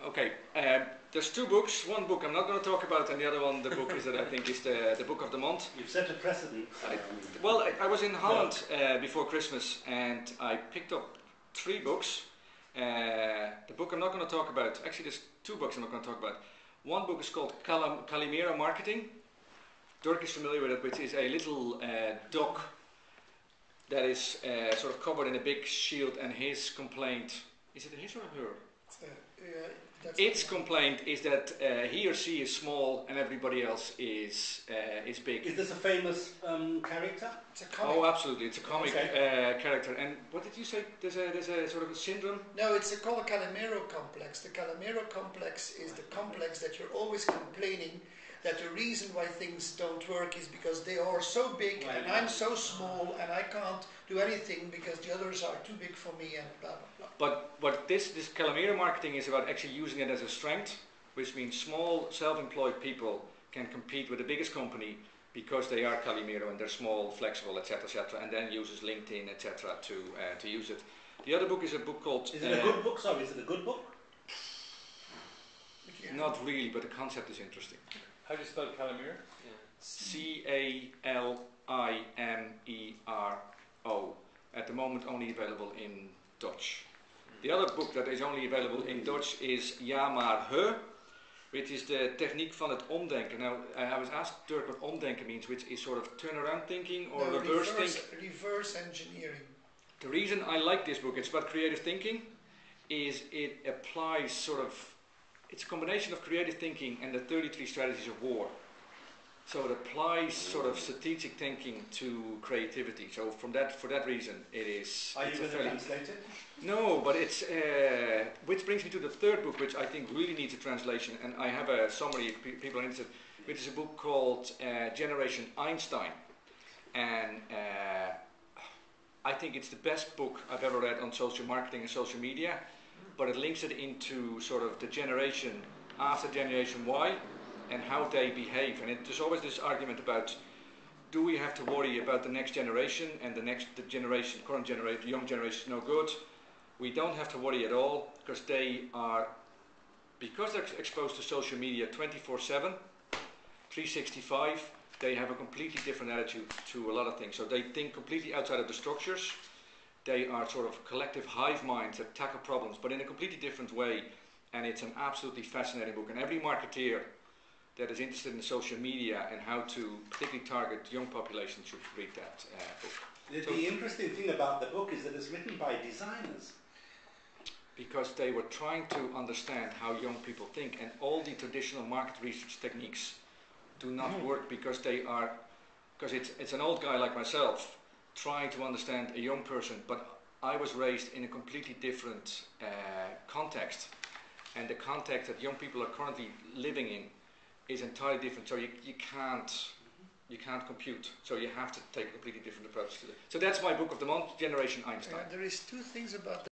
Okay, there's two books. One book I'm not going to talk about, and the other one, the book is that I think is the book of the month. You've set a precedent. I was in Holland before Christmas, and I picked up 3 books. The book I'm not going to talk about, actually there's 2 books I'm not going to talk about. One book is called Calimero Marketing. Dirk is familiar with it, which is a little dog that is sort of covered in a big shield, and his complaint, is it his or her? Its complaint is that he or she is small and everybody else is big. Is this a famous character? It's a comic. Oh, absolutely! It's a comic character. And what did you say? There's a sort of a syndrome. No, it's called a Calimero complex. The Calimero complex is the complex that you're always complaining that the reason why things don't work is because they are so big and I'm so small and I can't do anything because the others are too big for me and blah blah blah. But this Calimero marketing is about actually using it as a strength, which means small self-employed people can compete with the biggest company because they are Calimero and they're small, flexible, etc., and then uses LinkedIn, etc., to use it. The other book is a book called. Is it a good book? Sorry, is it a good book? Not really, but the concept is interesting. How do you spell Calimero? Calimero. At the moment only available in Dutch. The other book that is only available in Dutch is Ja maar he, which is the techniek van het omdenken. Now, I was asked Dirk what omdenken means, which is sort of turnaround thinking or reverse thinking. Reverse engineering. The reason I like this book, it's about creative thinking, is it applies sort of, it's a combination of creative thinking and the 33 strategies of war. So it applies sort of strategic thinking to creativity. So for that reason, it is. Are you going to translate it? No, but it's which brings me to the third book, which I think really needs a translation, and I have a summary if people are interested, which is a book called Generation Einstein, and I think it's the best book I've ever read on social marketing and social media, but it links it into sort of the generation after Generation Y and how they behave, and there's always this argument about, do we have to worry about the next generation, and the current generation, the young generation is no good. We don't have to worry at all, because they're exposed to social media 24/7, 365, they have a completely different attitude to a lot of things. So they think completely outside of the structures. They are sort of collective hive minds that tackle problems, but in a completely different way, and it's an absolutely fascinating book, and every marketeer that is interested in social media and how to particularly target young population should read that book. The interesting thing about the book is that it's written by designers. Because they were trying to understand how young people think, and all the traditional market research techniques do not work because it's an old guy like myself trying to understand a young person, but I was raised in a completely different context, and the context that young people are currently living in is entirely different, so you can't compute, so you have to take a completely different approach to it. So that's my book of the month, Generation Einstein. There is 2 things about